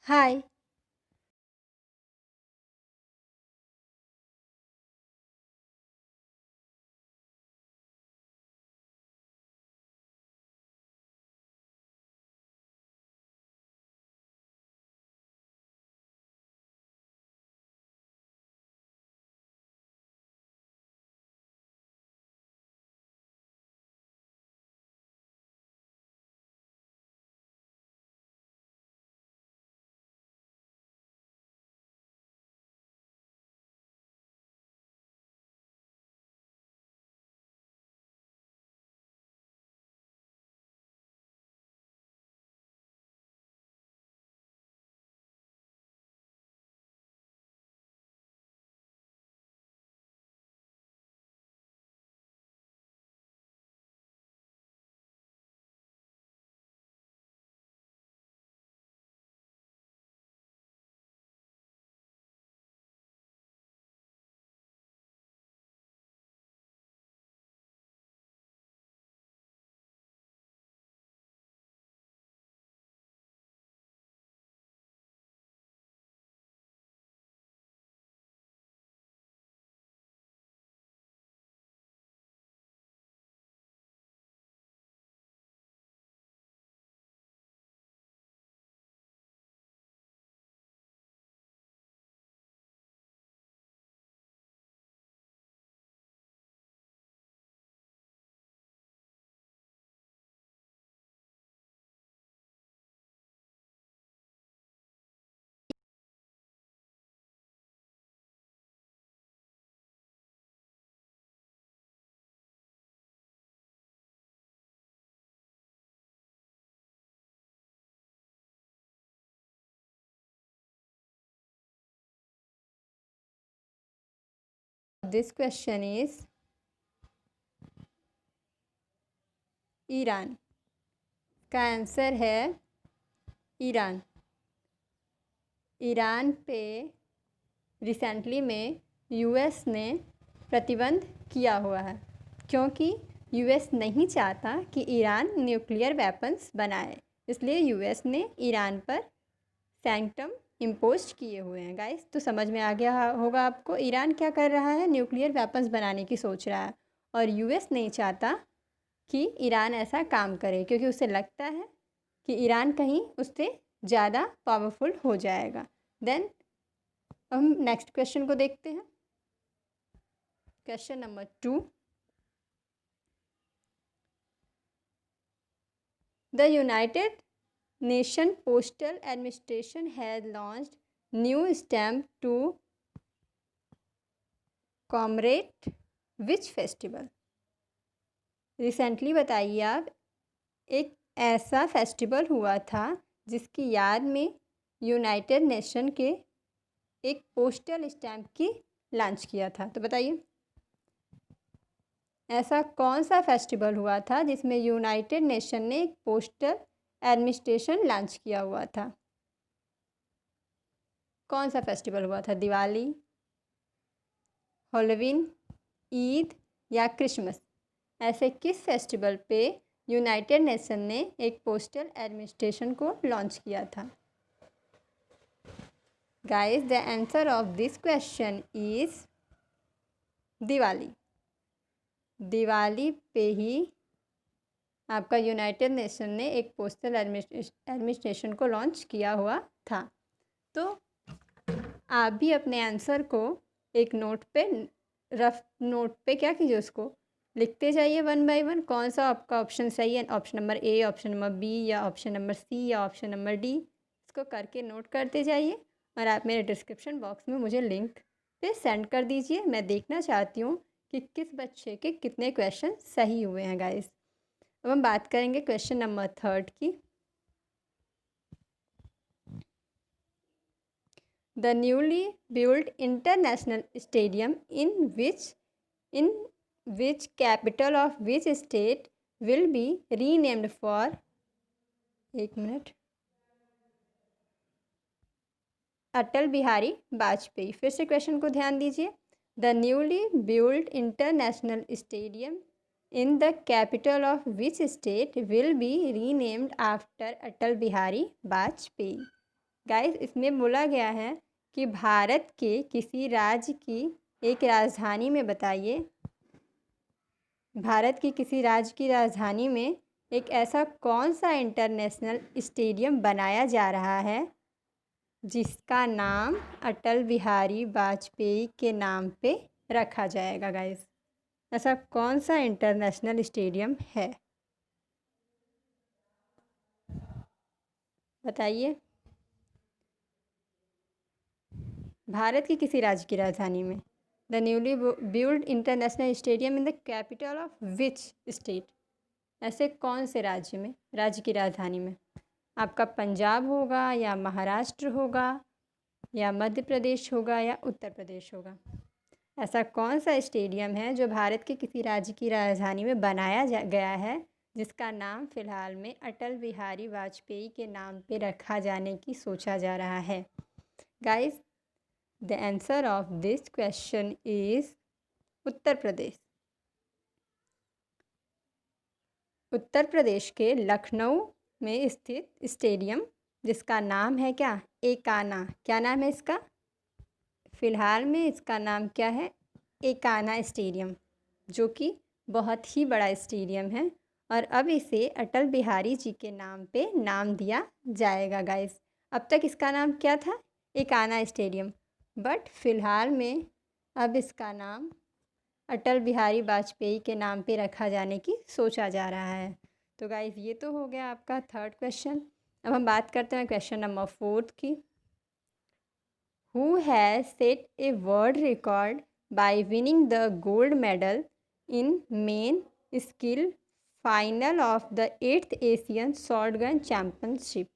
Hi. This question is Iran. का answer है Iran. Iran पे रिसेंटली में यूएस ने प्रतिबंध किया हुआ है क्योंकि यूएस नहीं चाहता कि ईरान न्यूक्लियर वेपन्स बनाए, इसलिए यूएस ने ईरान पर सैंक्टम इम्पोज किए हुए हैं। गाइस, तो समझ में आ गया होगा आपको ईरान क्या कर रहा है, न्यूक्लियर वेपन्स बनाने की सोच रहा है और यूएस नहीं चाहता कि ईरान ऐसा काम करे क्योंकि उसे लगता है कि ईरान कहीं उससे ज़्यादा पावरफुल हो जाएगा। देन हम नेक्स्ट क्वेश्चन को देखते हैं। Question number 2, the United Nation postal administration has launched new stamp to commemorate which festival. Recently बताइए आप, एक ऐसा फेस्टिवल हुआ था जिसकी याद में यूनाइटेड नेशन के एक पोस्टल स्टैम्प की लॉन्च किया था। तो बताइए ऐसा कौन सा फेस्टिवल हुआ था जिसमें यूनाइटेड नेशन ने एक पोस्टल एडमिनिस्ट्रेशन लॉन्च किया हुआ था। कौन सा फेस्टिवल हुआ था? दिवाली, हैलोवीन, ईद या क्रिसमस? ऐसे किस फेस्टिवल पे यूनाइटेड नेशन ने एक पोस्टल एडमिनिस्ट्रेशन को लॉन्च किया था? Guys, the answer of this question is Diwali. Diwali पे ही आपका यूनाइटेड नेशन ने एक पोस्टल एडमिनिस्ट्रेशन को लॉन्च किया हुआ था। तो आप भी अपने आंसर को एक नोट पे, रफ नोट पे क्या कीजिए, उसको लिखते जाइए वन बाय वन, कौन सा आपका ऑप्शन सही है, option number A, option number B या ऑप्शन नंबर सी या ऑप्शन नंबर डी। इसको करके नोट करते जाइए और आप मेरे डिस्क्रिप्शन बॉक्स में मुझे लिंक पे सेंड कर दीजिए। मैं देखना चाहती हूँ कि किस बच्चे के कितने क्वेश्चन सही हुए हैं। गाइस, अब हम बात करेंगे क्वेश्चन नंबर 3 की। The newly built international stadium in which capital of which state will be renamed for, एक मिनट, अटल बिहारी वाजपेयी। फिर से क्वेश्चन को ध्यान दीजिए। The newly built international stadium in the capital of which state will be renamed after Atal Bihari Vajpayee. Guys इसमें बोला गया है कि भारत के किसी राज्य की एक राजधानी में बताइए, भारत की किसी राज्य की राजधानी में एक ऐसा कौन सा इंटरनेशनल स्टेडियम बनाया जा रहा है जिसका नाम अटल बिहारी वाजपेयी के नाम पे रखा जाएगा। गाइस ऐसा कौन सा इंटरनेशनल स्टेडियम है, बताइए। भारत की किसी राज्य की राजधानी में। The newly build international stadium in the capital of which state. ऐसे कौन से राज्य में, राज्य की राजधानी में। आपका पंजाब होगा या महाराष्ट्र होगा या मध्य प्रदेश होगा या उत्तर प्रदेश होगा। ऐसा कौन सा स्टेडियम है जो भारत के किसी राज्य की राजधानी में बनाया गया है जिसका नाम फ़िलहाल में अटल बिहारी वाजपेयी के नाम पे रखा जाने की सोचा जा रहा है। Guys the answer of this question is Uttar Pradesh. Uttar Pradesh के लखनऊ में स्थित स्टेडियम जिसका नाम है क्या, एकाना। क्या नाम है इसका, फ़िलहाल में इसका नाम क्या है, एकाना स्टेडियम, जो कि बहुत ही बड़ा स्टेडियम है और अब इसे अटल बिहारी जी के नाम पे नाम दिया जाएगा। गाइस अब तक इसका नाम क्या था, एकाना स्टेडियम, बट फ़िलहाल में अब इसका नाम अटल बिहारी वाजपेयी के नाम पे रखा जाने की सोचा जा रहा है। तो गाइस ये तो हो गया आपका थर्ड क्वेश्चन। अब हम बात करते हैं क्वेश्चन नंबर 4 की। Who has set a world record by winning the gold medal in main skill final of the 8th Asian Shotgun Championship?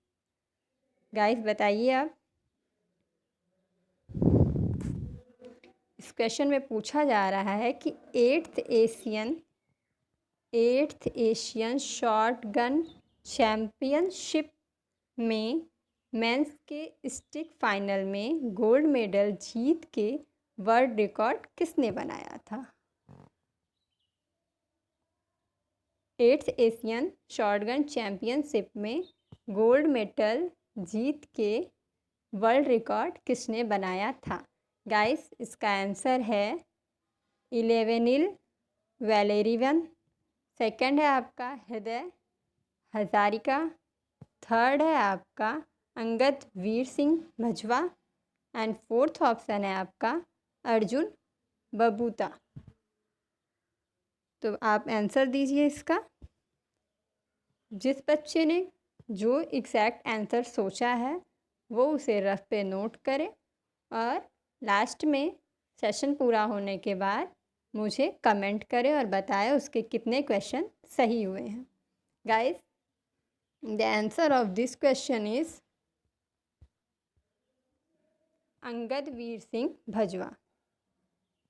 Guys बताइए आप। इस क्वेश्चन में पूछा जा रहा है कि 8th एशियन शॉटगन चैम्पियनशिप में मेंस के स्टिक फाइनल में गोल्ड मेडल जीत के वर्ल्ड रिकॉर्ड किसने बनाया था। 8th एशियन शॉटगन चैम्पियनशिप में गोल्ड मेडल जीत के वर्ल्ड रिकॉर्ड किसने बनाया था। गाइस इसका आंसर है इलेवेनिल वैलेरिवन। सेकंड है आपका हृदय हजारिका। थर्ड है आपका Angad Veer Singh भजवा and fourth option है आपका अर्जुन बबूता। तो आप आंसर दीजिए इसका। जिस बच्चे ने जो एग्जैक्ट आंसर सोचा है वो उसे रफ पे नोट करे और लास्ट में सेशन पूरा होने के बाद मुझे कमेंट करे और बताए उसके कितने क्वेश्चन सही हुए हैं। Guys the answer of this question is Angad Veer Singh Bajwa.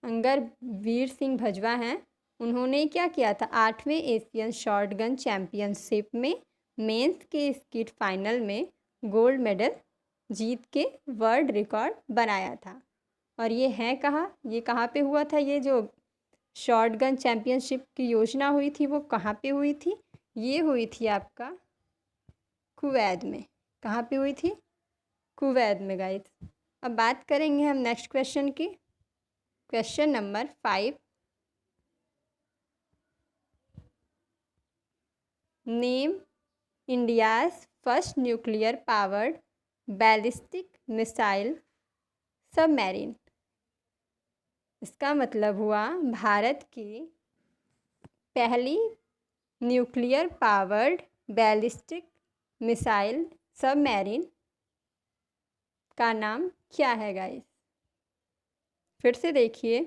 Angad Veer Singh Bajwa हैं, उन्होंने क्या किया था, 8वें एशियन शॉटगन चैम्पियनशिप में मेंस के स्किट फाइनल में गोल्ड मेडल जीत के वर्ल्ड रिकॉर्ड बनाया था। और ये है कहाँ, ये कहाँ पे हुआ था, ये जो शॉटगन चैम्पियनशिप की योजना हुई थी वो कहाँ पे हुई थी, ये हुई थी आपका कुवैत में। कहाँ पे हुई थी, कुवैत में। गाइस अब बात करेंगे हम नेक्स्ट क्वेश्चन की। Question number 5। Name India's first nuclear powered ballistic missile submarine. इसका मतलब हुआ भारत की पहली nuclear powered ballistic missile submarine का नाम क्या है। गाइस फिर से देखिए,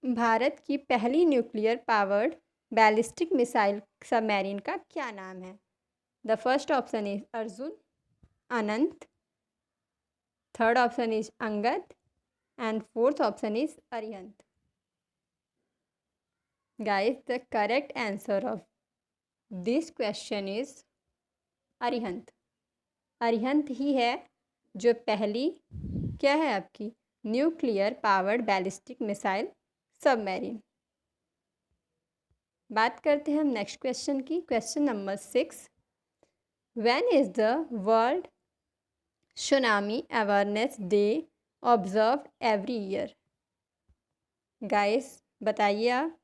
भारत की पहली nuclear powered ballistic missile submarine का क्या नाम है। The first option is Arjun, Anant, third option is Angad and fourth option is Arihant. Guys the correct answer of this question is Arihant. Arihant ही है जो पहली क्या है आपकी nuclear powered ballistic missile submarine. बात करते हैं हम नेक्स्ट क्वेश्चन की। Question number 6। When is the world tsunami awareness day observe every year? Guys बताइए आप,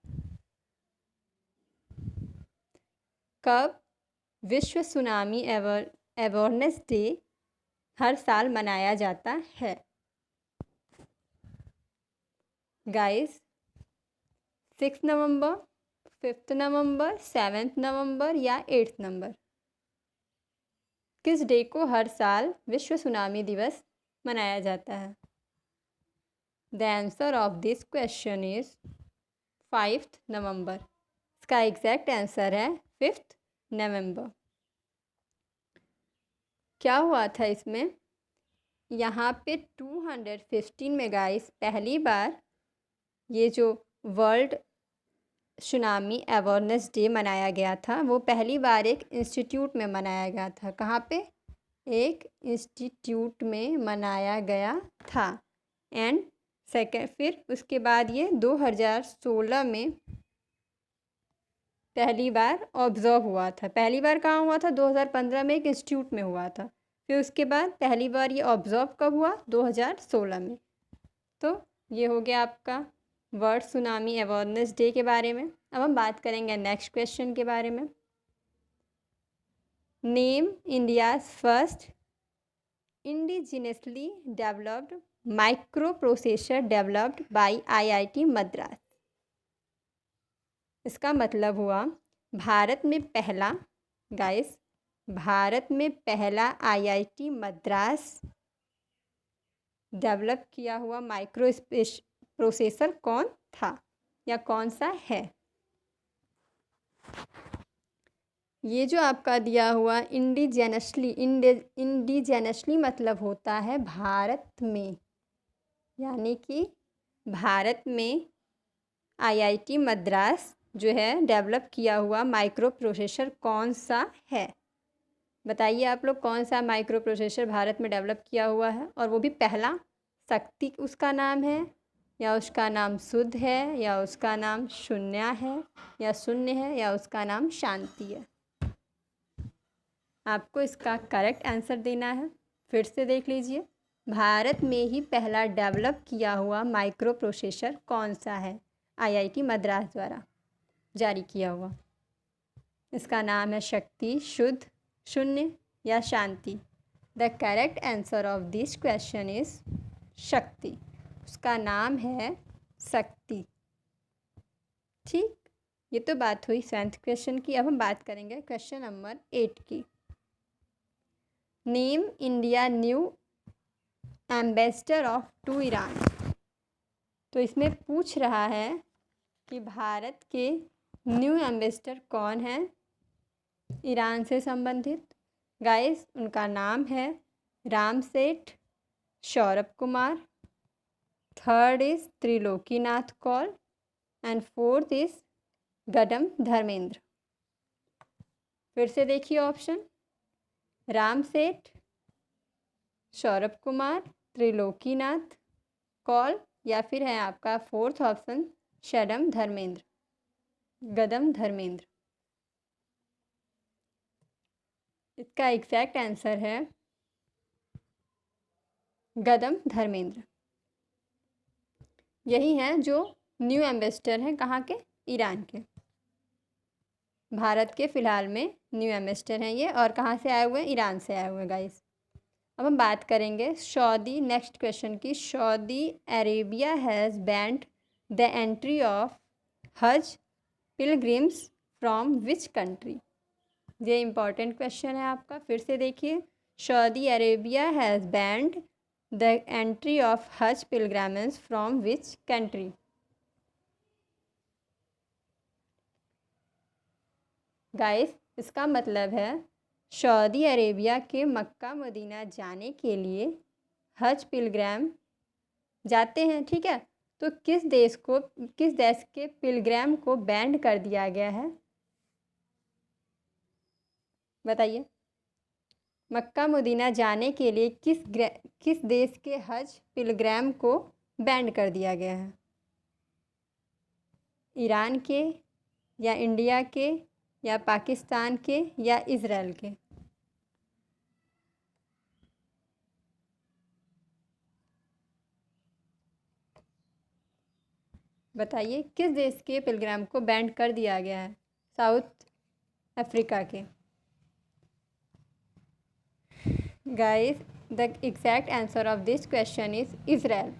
कब विश्व सुनामी अवेयरनेस डे हर साल मनाया जाता है? गाइस 6 नवंबर, 5 नवंबर, 7 नवंबर या 8 नवंबर? किस डे को हर साल विश्व सुनामी दिवस मनाया जाता है? The answer of this question is 5 नवंबर। इसका एग्जैक्ट आंसर है 5 नवंबर। क्या हुआ था इसमें? यहाँ पे 215 में गाइस पहली बार ये जो वर्ल्ड सुनामी अवेयरनेस डे मनाया गया था, वो पहली बार एक इंस्टीट्यूट में मनाया गया था। कहाँ पे? एक इंस्टीट्यूट में मनाया गया था। एंड सेकेंड, फिर उसके बाद ये 2016 में पहली बार ऑब्जर्व हुआ था। पहली बार कहाँ हुआ था? 2015 में एक इंस्टीट्यूट में हुआ था। फिर उसके बाद पहली बार ये ऑब्जर्व कब हुआ? 2016 में। तो ये हो गया आपका वर्ल्ड सुनामी अवेयरनेस डे के बारे में। अब हम बात करेंगे नेक्स्ट क्वेश्चन के बारे में। Name India's first indigenously developed micro processor developed by IIT Madras. इसका मतलब हुआ भारत में पहला, गाइस, भारत में पहला आईआईटी मद्रास डेवलप किया हुआ माइक्रो प्रोसेसर कौन था या कौन सा है? ये जो आपका दिया हुआ इंडिजेनसली मतलब होता है भारत में, यानी कि भारत में आईआईटी मद्रास जो है डेवलप किया हुआ माइक्रो प्रोसेसर कौन सा है? बताइए आप लोग, कौन सा माइक्रो प्रोसेसर भारत में डेवलप किया हुआ है? और वो भी पहला। शक्ति उसका नाम है, या उसका नाम शुद्ध है, या उसका नाम शून्य है, या शून्य है, या उसका नाम शांति है? आपको इसका करेक्ट आंसर देना है। फिर से देख लीजिए, भारत में ही पहला डेवलप किया हुआ माइक्रो प्रोसेसर कौन सा है? आईआईटी मद्रास द्वारा जारी किया हुआ। इसका नाम है शक्ति, शुद्ध, शून्य या Shanti. The correct answer of this question is Shakti. उसका नाम है शक्ति। ठीक, ये तो बात हुई 7th क्वेश्चन की। अब हम बात करेंगे क्वेश्चन नंबर 8 की। Name India new ambassador of to Iran. तो इसमें पूछ रहा है कि भारत के न्यू एम्बेसडर कौन है ईरान से संबंधित। गाइस उनका नाम है Ramseth Saurabh Kumar, third is Trilokinath Kaul and fourth is Gadam Dharmendra. फिर से देखिए ऑप्शन, रामसेठ, सौरभ कुमार, त्रिलोकीनाथ कौल, या फिर है आपका फोर्थ ऑप्शन शडम धर्मेंद्र, गदम धर्मेंद्र। इसका एग्जैक्ट आंसर है गदम धर्मेंद्र। यही हैं जो न्यू एम्बेसडर हैं, कहाँ के? ईरान के। भारत के फ़िलहाल में न्यू एम्बेसडर हैं ये, और कहाँ से आए हुए हैं? ईरान से आए हुए हैं गाइस। अब हम बात करेंगे सऊदी, नेक्स्ट क्वेश्चन की। Saudi Arabia has band the entry of हज पिलग्रिम्स फ्रॉम विच कंट्री? ये इम्पॉर्टेंट क्वेश्चन है आपका। फिर से देखिए, Saudi Arabia has band the entry of हज पिलग्रामेंस फ्रॉम विच कंट्री? गाइस इसका मतलब है सऊदी अरेबिया के मक्का मदीना जाने के लिए हज पिलग्राम जाते हैं, ठीक है? तो किस देश के पिलग्राम को बैंड कर दिया गया है? बताइए, मक्का मदीना जाने के लिए किस देश के हज पिलग्राम को बैंड कर दिया गया है? ईरान के, या इंडिया के, या पाकिस्तान के, या इज़राइल के? बताइए किस देश के पिलग्राम को बैंड कर दिया गया है? साउथ अफ्रीका के। Guys, the exact answer of this question is Israel.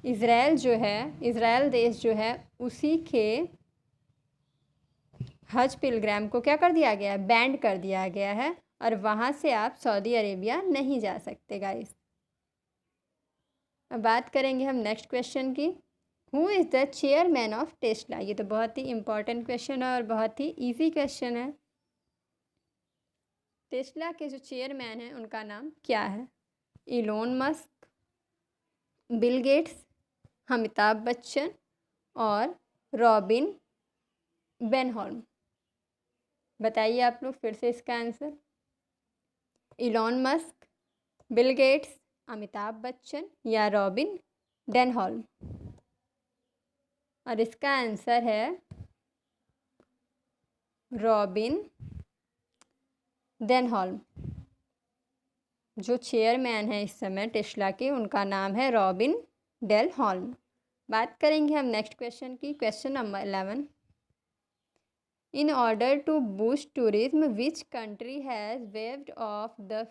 Israel जो है, इज़राइल देश जो है, उसी के हज पिलग्राम को क्या कर दिया गया है? बैंड कर दिया गया है, और वहाँ से आप सऊदी अरेबिया नहीं जा सकते गाइस। अब बात करेंगे हम नेक्स्ट क्वेश्चन की। Who is the chairman of Tesla? ये तो बहुत ही इंपॉर्टेंट क्वेश्चन है और बहुत ही इजी क्वेश्चन है। टेस्ला के जो चेयरमैन हैं उनका नाम क्या है? Elon Musk, Bill Gates, Amitabh Bachchan और रॉबिन बेनहॉर्न। बताइए आप लोग फिर से इसका answer. Elon Musk, Bill Gates, Amitabh Bachchan या रॉबिन डेनहॉल्म। और इसका आंसर है रॉबिन डेनहॉल्म। जो चेयरमैन है इस समय टेस्ला के, उनका नाम है रॉबिन डेनहॉल्म। बात करेंगे हम नेक्स्ट क्वेश्चन की। Question number 11। In order to boost tourism which country has waved off the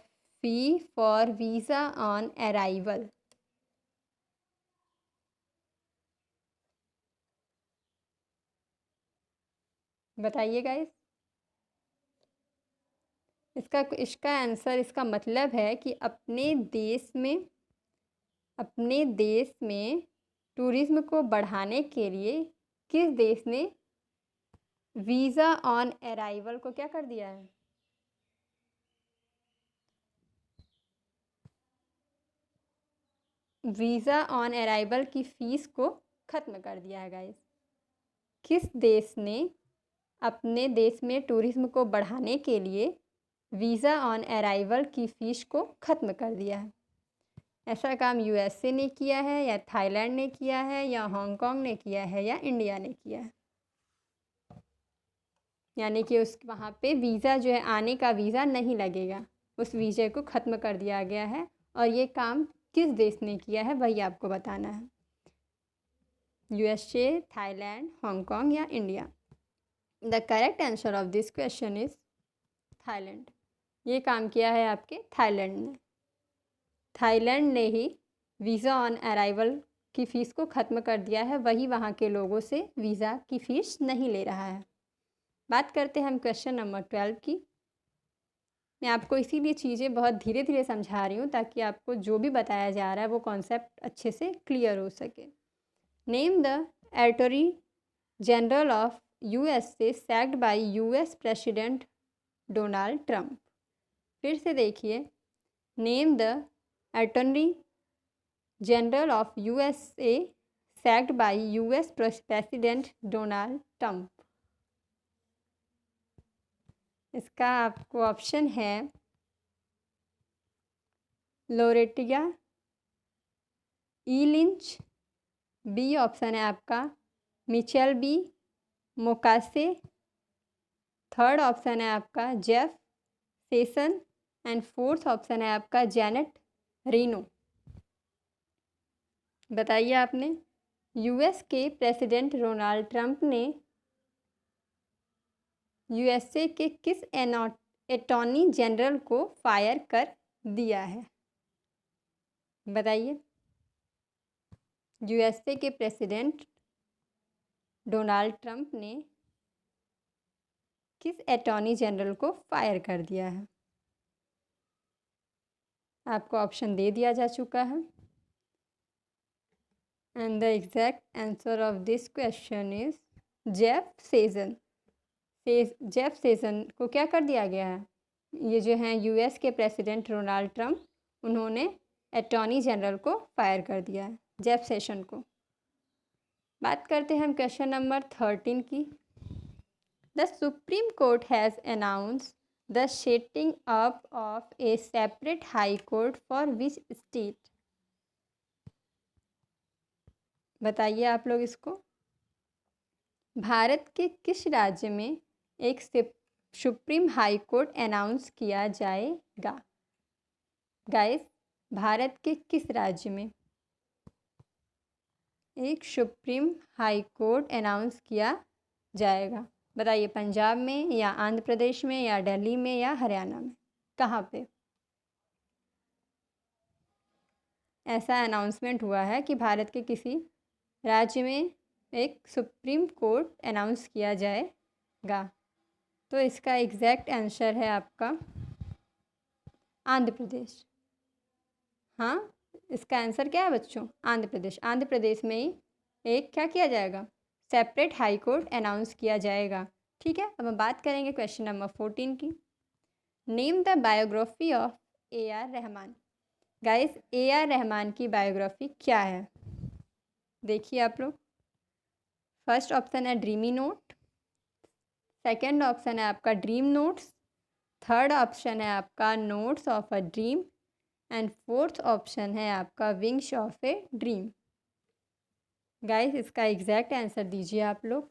fee for visa on arrival? बताइए गाइस। इसका आंसर, इसका मतलब है कि अपने देश में टूरिज्म को बढ़ाने के लिए किस देश ने वीज़ा ऑन अराइवल को क्या कर दिया है? वीज़ा ऑन अराइवल की फ़ीस को ख़त्म कर दिया है गाइस। किस देश ने अपने देश में टूरिज्म को बढ़ाने के लिए वीज़ा ऑन अराइवल की फ़ीस को ख़त्म कर दिया है? ऐसा काम यूएसए ने किया है, या थाईलैंड ने किया है, या हांगकांग ने किया है, या इंडिया ने किया है? यानी कि उस वहाँ पे वीज़ा जो है, आने का वीज़ा नहीं लगेगा, उस वीज़े को ख़त्म कर दिया गया है। और ये काम किस देश ने किया है वही आपको बताना है। यूएसए, थाईलैंड, हांगकांग या India? The correct answer of this question is Thailand. ये काम किया है आपके थाईलैंड ने। थाईलैंड ने ही वीज़ा ऑन अराइवल की फ़ीस को ख़त्म कर दिया है, वही वहाँ के लोगों से वीज़ा की फ़ीस नहीं ले रहा है। बात करते हैं हम क्वेश्चन नंबर 12 की। मैं आपको इसीलिए चीज़ें बहुत धीरे धीरे समझा रही हूँ ताकि आपको जो भी बताया जा रहा है वो कॉन्सेप्ट अच्छे से क्लियर हो सके। Name the attorney general of USA sacked bye US president Donald Trump. फिर से देखिए। Name the attorney general of USA sacked bye US president Donald Trump. इसका आपको ऑप्शन है लोरेटिया, ई लिंच, बी ऑप्शन है आपका मिचेल बी मोकासे, थर्ड ऑप्शन है आपका Jeff session, and fourth option है आपका जैनेट रीनो। बताइए आपने। यूएस के प्रेसिडेंट डोनाल्ड ट्रंप ने यूएसए के किस अटॉर्नी जनरल को फायर कर दिया है? बताइए। यूएसए के प्रेसिडेंट डोनाल्ड ट्रंप ने किस अटॉर्नी जनरल को फायर कर दिया है? आपको ऑप्शन दे दिया जा चुका है। And the exact answer of this question is Jeff session. Jeff session को क्या कर दिया गया है? ये जो हैं यूएस के प्रेसिडेंट डोनाल्ड ट्रंप, उन्होंने अटॉर्नी जनरल को फायर कर दिया है, जेफ सेशन को। बात करते हैं हम क्वेश्चन नंबर 13 की। The supreme court has announce the setting up of A separate high court for which state? बताइए आप लोग इसको। भारत के किस राज्य में एक सुप्रीम हाई कोर्ट अनाउंस किया जाएगा? गाइस, भारत के किस राज्य में एक सुप्रीम हाई कोर्ट अनाउंस किया जाएगा? बताइए, पंजाब में या आंध्र प्रदेश में या दिल्ली में या हरियाणा में, कहाँ पे ऐसा अनाउंसमेंट हुआ है कि भारत के किसी राज्य में एक सुप्रीम कोर्ट अनाउंस किया जाएगा? तो इसका एग्जैक्ट आंसर है आपका आंध्र प्रदेश। हाँ, इसका आंसर क्या है बच्चों? आंध्र प्रदेश। आंध्र प्रदेश में ही एक क्या किया जाएगा? सेपरेट हाई कोर्ट अनाउंस किया जाएगा। ठीक है, अब हम बात करेंगे क्वेश्चन नंबर 14 की। Name the biography of AR Rahman. Guys, AR Rahman की बायोग्राफी क्या है? देखिए आप लोग, फर्स्ट ऑप्शन है ड्रीमी नोट, सेकंड ऑप्शन है आपका ड्रीम नोट्स, थर्ड ऑप्शन है आपका notes of a dream and fourth option है आपका wings of a dream. Guys, इसका एग्जैक्ट आंसर दीजिए आप लोग।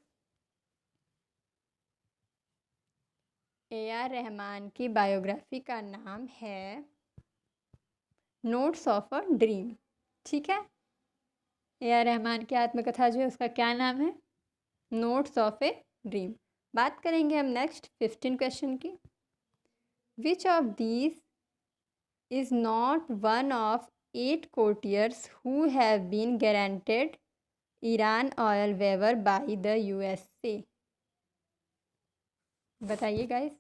AR रहमान की बायोग्राफी का नाम है नोट्स ऑफ अ ड्रीम। ठीक है, AR रहमान की आत्मकथा जो है उसका क्या नाम है? Notes of a dream. बात करेंगे हम नेक्स्ट 15 क्वेश्चन की। विच of these is not one of 8 courtiers who have been granted Iran oil waiver by the USA? बताइए गाइस,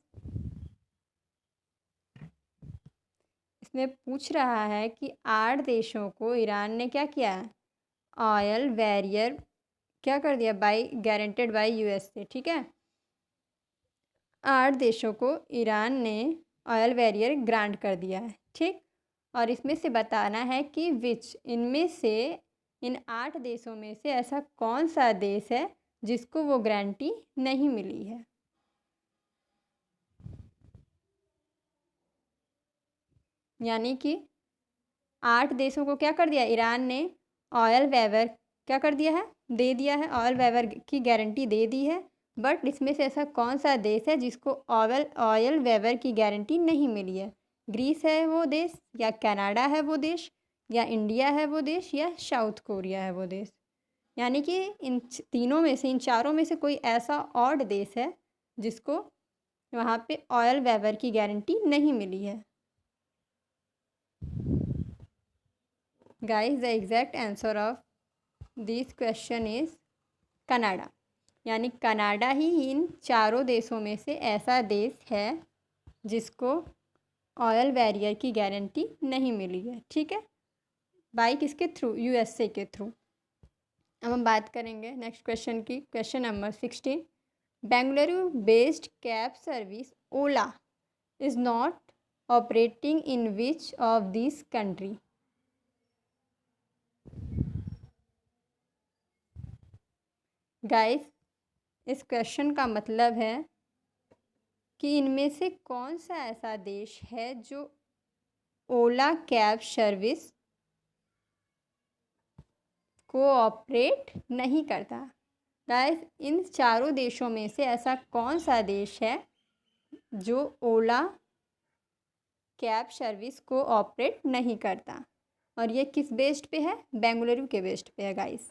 इसमें पूछ रहा है कि 8 देशों को ईरान ने क्या किया है? ऑयल वैरियर क्या कर दिया? By guaranteed by USA। ठीक है, 8 देशों को ईरान ने ऑयल वैरियर ग्रांट कर दिया है। ठीक, और इसमें से बताना है कि विच, इनमें से, इन 8 देशों में से ऐसा कौन सा देश है जिसको वो गारंटी नहीं मिली है। यानी कि 8 देशों को क्या कर दिया? ईरान ने ऑयल वेवर क्या कर दिया है? दे दिया है, ऑयल वेवर की गारंटी दे दी है। बट इसमें से ऐसा कौन सा देश है जिसको ऑयल वेवर की गारंटी नहीं मिली है? ग्रीस है वो देश, या कनाडा है वो देश, या इंडिया है वो देश, या साउथ कोरिया है वो देश। यानी कि इन तीनों में से, इन चारों में से कोई ऐसा ऑड देश है जिसको वहाँ पे ऑयल वेवर की गारंटी नहीं मिली है। Guys, the exact answer of this question is Canada. यानी कनाडा ही इन चारों देशों में से ऐसा देश है जिसको ऑयल वैरियर की गारंटी नहीं मिली है। ठीक है, बाई किसके थ्रू? USA के थ्रू। अब हम बात करेंगे नेक्स्ट क्वेश्चन की, question number 16। Bengaluru based cab service Ola is not operating in which of this country? Guys, इस क्वेश्चन का मतलब है कि इनमें से कौन सा ऐसा देश है जो ओला कैब सर्विस को ऑपरेट नहीं करता। गाइस, इन चारों देशों में से ऐसा कौन सा देश है जो ओला कैब सर्विस को ऑपरेट नहीं करता? और ये किस बेस्ड पे है? बेंगलुरु के बेस्ड पे है गाइस।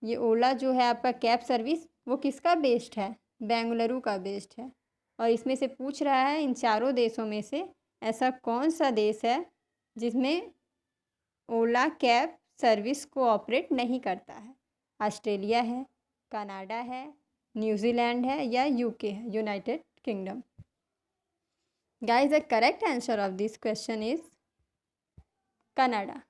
ये ओला जो है आपका कैब सर्विस, वो किसका बेस्ड है? बेंगलुरु का बेस्ड है। और इसमें से पूछ रहा है इन चारों देशों में से ऐसा कौन सा देश है जिसमें ओला कैब सर्विस को ऑपरेट नहीं करता है? ऑस्ट्रेलिया है, कनाडा है, न्यूजीलैंड है, या UK है, United Kingdom. Guys, the correct answer of this question is Canada.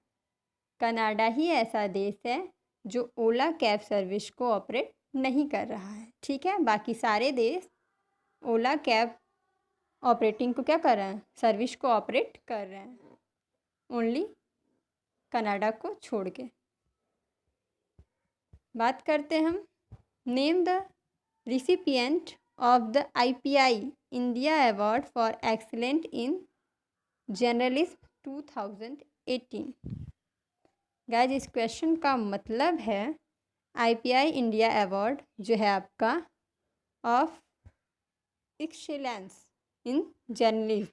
Canada ही ऐसा देश है जो ओला कैब सर्विस को ऑपरेट नहीं कर रहा है। ठीक है, बाकी सारे देश ओला कैब ऑपरेटिंग को क्या कर रहे हैं? सर्विस को ऑपरेट कर रहे हैं, ओनली कनाडा को छोड़ के। बात करते हैं हम, name the recipient of the IPI India award for excellent in journalism 2018। Guys, इस क्वेश्चन का मतलब है IPI इंडिया अवार्ड जो है आपका ऑफ एक्सीलेंस इन जर्नलिज्म,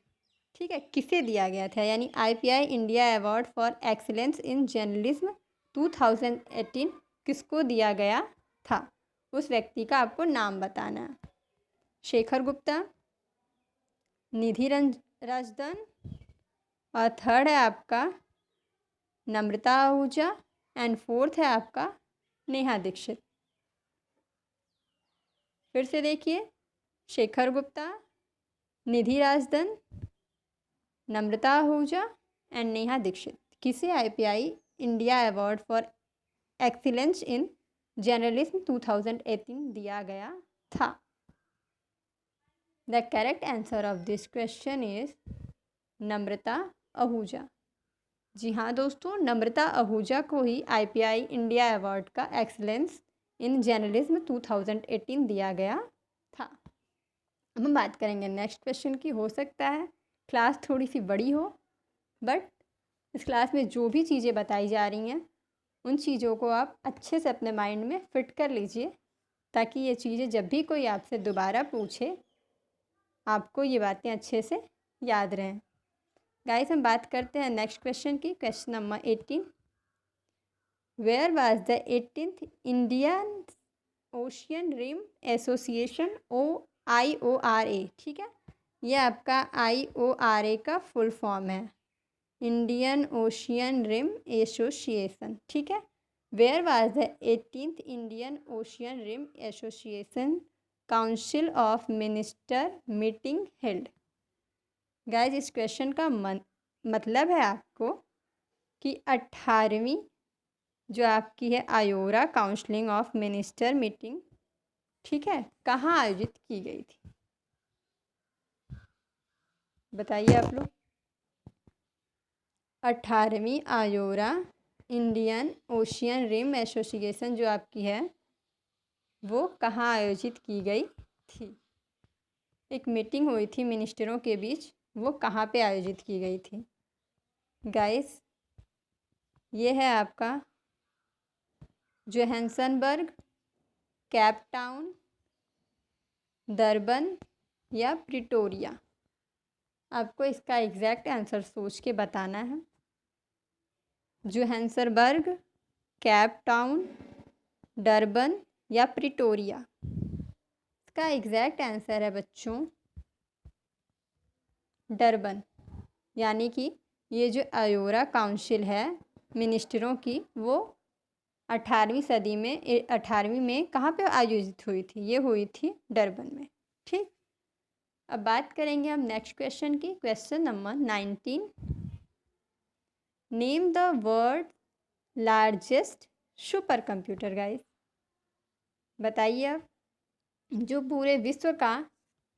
ठीक है, किसे दिया गया था? यानी IPI India award for excellence in journalism 2018 किसको दिया गया था? उस व्यक्ति का आपको नाम बताना है। शेखर गुप्ता, निधि राजदान, और थर्ड है आपका नम्रता आहूजा, एंड फोर्थ है आपका नेहा दीक्षित। फिर से देखिए, शेखर गुप्ता, निधि राजदान, नम्रता आहूजा एंड नेहा दीक्षित किसे IPI India award for excellence in journalism 2018 दिया गया था? The correct answer of this question is Namrata Ahuja. जी हाँ दोस्तों, नम्रता आहूजा को ही आईपीआई इंडिया अवार्ड का एक्सीलेंस इन जर्नलिज्म 2018 दिया गया था। अब हम बात करेंगे नेक्स्ट क्वेश्चन की। हो सकता है क्लास थोड़ी सी बड़ी हो, बट इस क्लास में जो भी चीज़ें बताई जा रही हैं उन चीज़ों को आप अच्छे से अपने माइंड में फिट कर लीजिए, ताकि ये चीज़ें जब भी कोई आपसे दोबारा पूछे आपको ये बातें अच्छे से याद रहें। गाइस, हम बात करते हैं नेक्स्ट क्वेश्चन की। Question number 18, where was the 18th Indian Ocean Rim Association IORA? ठीक है, ये आपका IORA का फुल फॉर्म है, इंडियन ओशियन रिम एसोसिएशन। ठीक है, where was the 18th Indian Ocean Rim Association council of minister meeting held? Guys, इस क्वेश्चन का मतलब है आपको कि 18वीं जो आपकी है IORA counselling of minister meeting, ठीक है, कहाँ आयोजित की गई थी? बताइए आप लोग। 18वीं आयोरा इंडियन ओशियन रिम एसोसिएशन जो आपकी है वो कहाँ आयोजित की गई थी? एक मीटिंग हुई थी मिनिस्टरों के बीच, वो कहाँ पे आयोजित की गई थी? गाइस, ये है आपका जोहान्सबर्ग, केप टाउन, डरबन या प्रिटोरिया? आपको इसका एग्जैक्ट आंसर सोच के बताना है। जोहान्सबर्ग, केप टाउन, डरबन या प्रिटोरिया? इसका एग्जैक्ट आंसर है बच्चों डरबन। यानी कि ये जो आयोरा काउंसिल है मिनिस्टरों की, वो 18वीं सदी में 18वीं में कहाँ पे आयोजित हुई थी? ये हुई थी डरबन में। ठीक, अब बात करेंगे हम नेक्स्ट क्वेश्चन की। Question number 19, name the world largest super computer? Guys, बताइए आप, जो पूरे विश्व का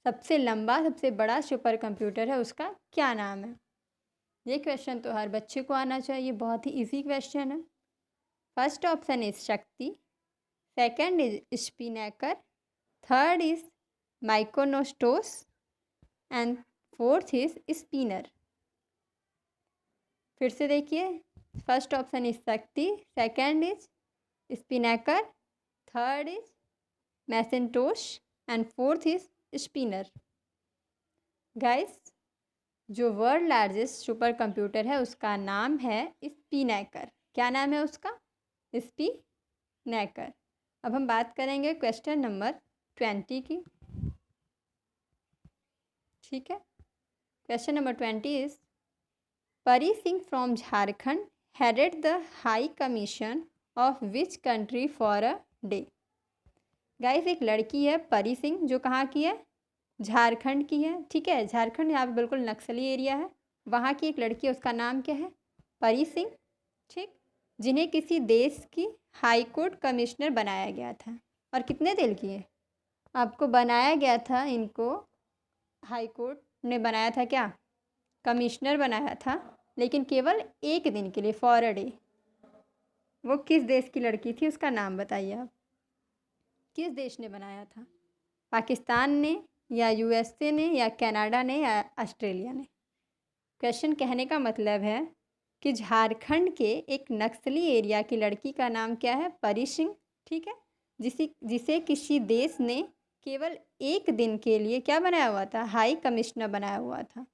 सबसे लंबा सबसे बड़ा सुपर कंप्यूटर है उसका क्या नाम है? ये क्वेश्चन तो हर बच्चे को आना चाहिए, बहुत ही इजी क्वेश्चन है। First option is Shakti, second is Spinnaker, third is माइक्रोनोस्टोस एंड फोर्थ इज स्पिनर। फिर से देखिए, first option is Shakti, second is Spinnaker, third is Macintosh and fourth is Spinner. Guys, जो वर्ल्ड लार्जेस्ट सुपर कंप्यूटर है उसका नाम है स्पिनैकर। क्या नाम है उसका? स्पिनैकर। अब हम बात करेंगे क्वेश्चन नंबर 20 की। ठीक है, क्वेश्चन नंबर 20 इज परी Singh from Jharkhand headed the high commission of which country for a day? Guys, एक लड़की है परी सिंह, जो कहाँ की है? झारखंड की है। ठीक है, झारखंड यहाँ पे बिल्कुल नक्सली एरिया है, वहाँ की एक लड़की है, उसका नाम क्या है? परी सिंह। ठीक, जिन्हें किसी देश की हाई कोर्ट कमिश्नर बनाया गया था। और कितने दिन की है? आपको बनाया गया था, इनको हाई कोर्ट ने बनाया था क्या? कमिश्नर बनाया था, लेकिन केवल एक दिन के लिए, फॉर अ डे। वो किस देश की लड़की थी, उसका नाम बताइए आप। किस देश ने बनाया था? पाकिस्तान ने, या यूएसए ने, या कनाडा ने, या ऑस्ट्रेलिया ने? क्वेश्चन कहने का मतलब है कि झारखंड के एक नक्सली एरिया की लड़की का नाम क्या है? परी सिंह। ठीक है, जिसे किसी देश ने केवल एक दिन के लिए क्या बनाया हुआ था? हाई कमिश्नर बनाया हुआ था।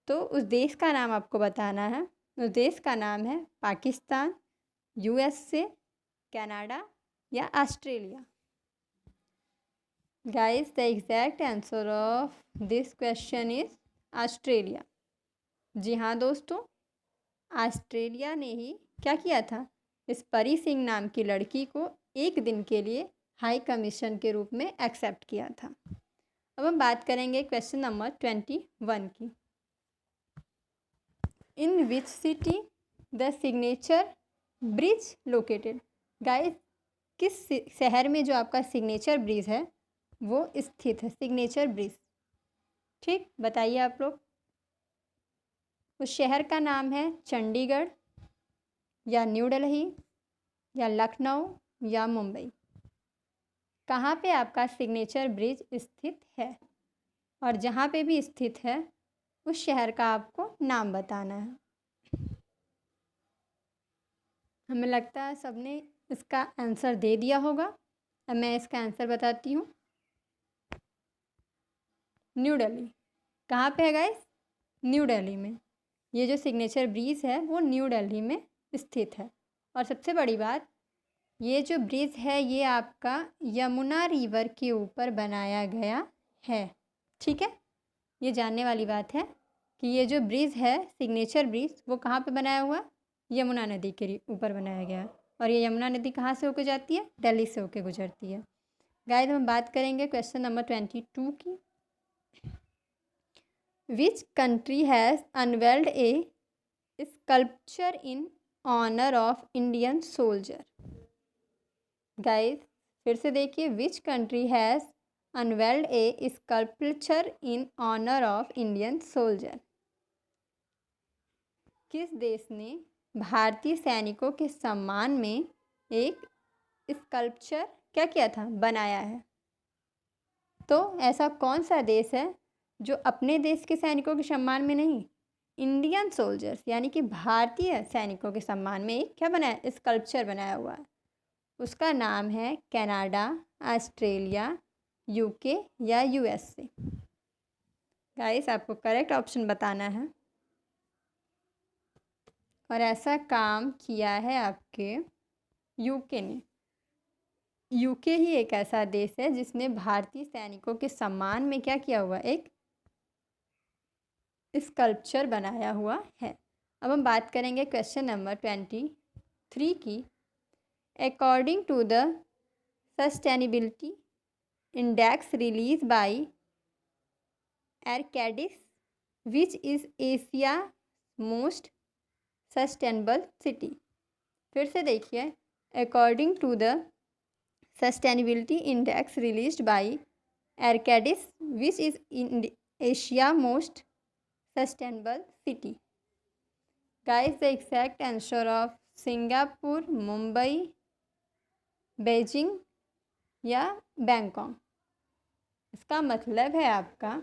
तो उस देश का नाम आपको बताना है। उस देश का नाम है पाकिस्तान, USA, कनाडा या Australia? Guys the exact answer of this question is Australia. जी हाँ दोस्तों, ऑस्ट्रेलिया ने ही क्या किया था, इस परी सिंह नाम की लड़की को एक दिन के लिए हाई कमीशन के रूप में एक्सेप्ट किया था। अब हम बात करेंगे क्वेश्चन नंबर 21 की। In which city the signature bridge located? Guys किस शहर में जो आपका सिग्नेचर ब्रिज है वो स्थित है, सिग्नेचर ब्रिज? ठीक, बताइए आप लोग। उस शहर का नाम है चंडीगढ़ या न्यू दिल्ली या लखनऊ या मुंबई? कहाँ पे आपका सिग्नेचर ब्रिज स्थित है? और जहाँ पे भी स्थित है उस शहर का आपको नाम बताना है। हमें लगता है सबने इसका आंसर दे दिया होगा। अब मैं इसका आंसर बताती हूँ। न्यू दिल्ली। कहाँ पे है गाइस? न्यू दिल्ली में। ये जो सिग्नेचर ब्रिज है वो न्यू दिल्ली में स्थित है। और सबसे बड़ी बात, ये जो ब्रिज है ये आपका यमुना रिवर के ऊपर बनाया गया है। ठीक है, ये जानने वाली बात है कि ये जो ब्रिज है सिग्नेचर ब्रिज वो कहाँ पे बनाया हुआ? यमुना नदी के ऊपर बनाया गया है। और ये यमुना नदी कहाँ से होकर जाती है? दिल्ली से होकर गुजरती है। गाइस हम बात करेंगे क्वेश्चन नंबर 22 की। Which country has unveiled a sculpture in honour of Indian soldier? Guys फिर से देखिए, which country has unveiled a sculpture in honour of Indian soldier? किस देश ने भारतीय सैनिकों के सम्मान में एक स्कल्पचर क्या किया था, बनाया है? तो ऐसा कौन सा देश है जो अपने देश के सैनिकों के सम्मान में नहीं, इंडियन सोल्जर्स यानी कि भारतीय सैनिकों के सम्मान में एक क्या बनाया, स्कल्पचर बनाया हुआ है? उसका नाम है कनाडा, ऑस्ट्रेलिया, यूके या यूएसए? गाइस आपको करेक्ट ऑप्शन बताना है। और ऐसा काम किया है आपके यूके ने। यूके ही एक ऐसा देश है जिसने भारतीय सैनिकों के सम्मान में क्या किया हुआ, एक स्कल्पचर बनाया हुआ है। अब हम बात करेंगे क्वेश्चन नंबर 23 की। According to the sustainability index release by Arcadis, which is Asia most sustainable city? फिर से देखिए, according to the sustainability index released by Arcadis, which is Asia most sustainable city? Guys the exact answer of Singapore, Mumbai, Beijing या Bangkok? इसका मतलब है आपका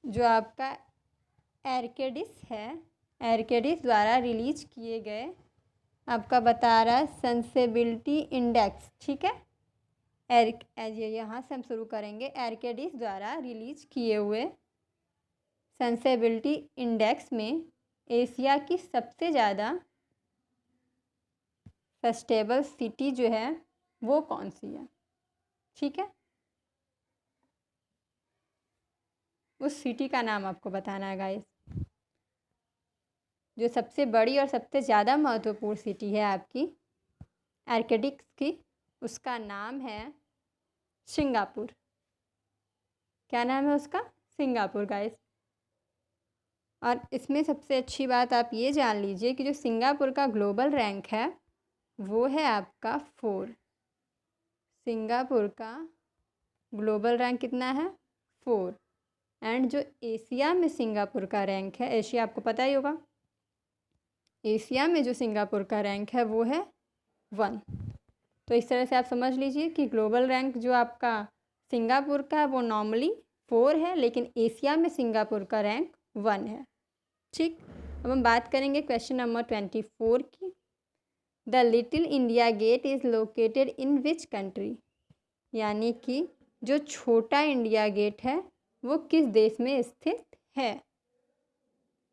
जो आपका आर्कैडिस है, आर्कैडिस द्वारा रिलीज किए गए, आपका बता रहा है सेंसिबिलिटी इंडेक्स। ठीक है, यहाँ से हम शुरू करेंगे। आर्कैडिस द्वारा रिलीज किए हुए सेंसिबिलिटी इंडेक्स में एशिया की सबसे ज़्यादा सस्टेनेबल सिटी जो है वो कौन सी है? ठीक है, उस सिटी का नाम आपको बताना है गाइस। जो सबसे बड़ी और सबसे ज़्यादा महत्वपूर्ण सिटी है आपकी आर्कटिक्स की, उसका नाम है सिंगापुर। क्या नाम है उसका? Singapore guys. और इसमें सबसे अच्छी बात आप ये जान लीजिए कि जो सिंगापुर का ग्लोबल रैंक है वो है आपका 4। सिंगापुर का ग्लोबल रैंक कितना है? 4। एंड जो एशिया में सिंगापुर का रैंक है, एशिया आपको पता ही होगा, एशिया में जो सिंगापुर का रैंक है वो है 1। तो इस तरह से आप समझ लीजिए कि ग्लोबल रैंक जो आपका सिंगापुर का है वो नॉर्मली 4 है, लेकिन एशिया में सिंगापुर का रैंक 1 है। ठीक, अब हम बात करेंगे क्वेश्चन नंबर 24 की। The little India gate is located in which country? यानी कि जो छोटा इंडिया गेट है वो किस देश में स्थित है?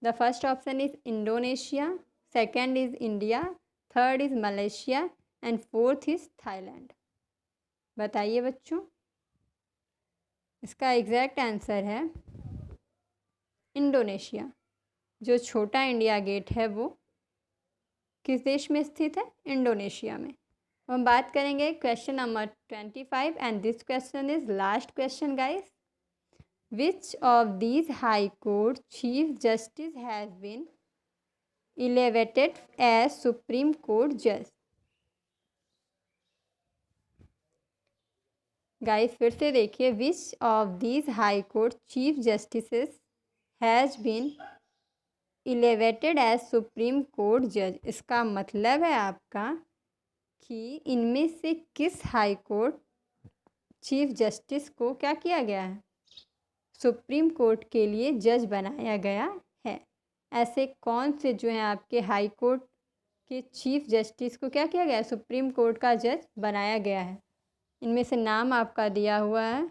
The first option is Indonesia, second is India, third is Malaysia and fourth is Thailand. बताइए बच्चों, इसका एग्जैक्ट आंसर है इंडोनेशिया। जो छोटा इंडिया गेट है वो किस देश में स्थित है? इंडोनेशिया में। हम बात करेंगे question number 25 and this question is last question guys. Which of these high court chief justice has been elevated as supreme court जज? गाइस फिर से देखिए, which of these high court chief justices has been elevated as supreme court जज। इसका मतलब है आपका कि इनमें से किस हाई कोर्ट चीफ जस्टिस को क्या किया गया है? सुप्रीम कोर्ट के लिए जज बनाया गया है। ऐसे कौन से जो हैं आपके हाई कोर्ट के चीफ जस्टिस को क्या किया गया है? सुप्रीम कोर्ट का जज बनाया गया है। इनमें से नाम आपका दिया हुआ है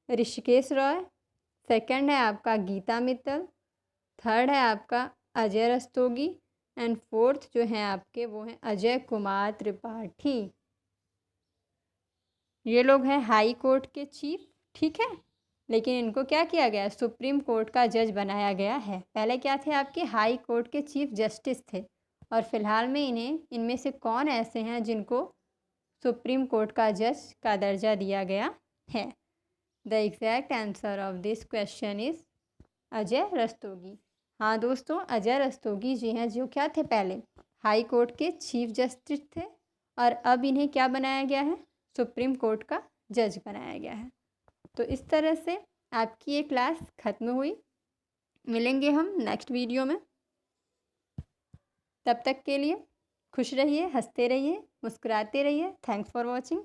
ऋषिकेश रॉय, सेकंड है आपका गीता मित्तल, थर्ड है आपका अजय रस्तोगी एंड फोर्थ जो हैं आपके वो हैं अजय कुमार त्रिपाठी। ये लोग हैं हाई कोर्ट के चीफ, ठीक है, लेकिन इनको क्या किया गया? सुप्रीम कोर्ट का जज बनाया गया है। पहले क्या थे? आपके हाई कोर्ट के चीफ जस्टिस थे, और फिलहाल में इन्हें इनमें से कौन ऐसे हैं जिनको सुप्रीम कोर्ट का जज का दर्जा दिया गया है? The exact answer of this question is Ajay Rastogi. हाँ दोस्तों, अजय रस्तोगी जी हैं जो क्या थे? पहले हाई कोर्ट के चीफ जस्टिस थे, और अब इन्हें क्या बनाया गया है? सुप्रीम कोर्ट का जज बनाया गया है। तो इस तरह से आपकी ये क्लास ख़त्म हुई। मिलेंगे हम नेक्स्ट वीडियो में। तब तक के लिए खुश रहिए, हंसते रहिए, मुस्कुराते रहिए। Thanks for watching.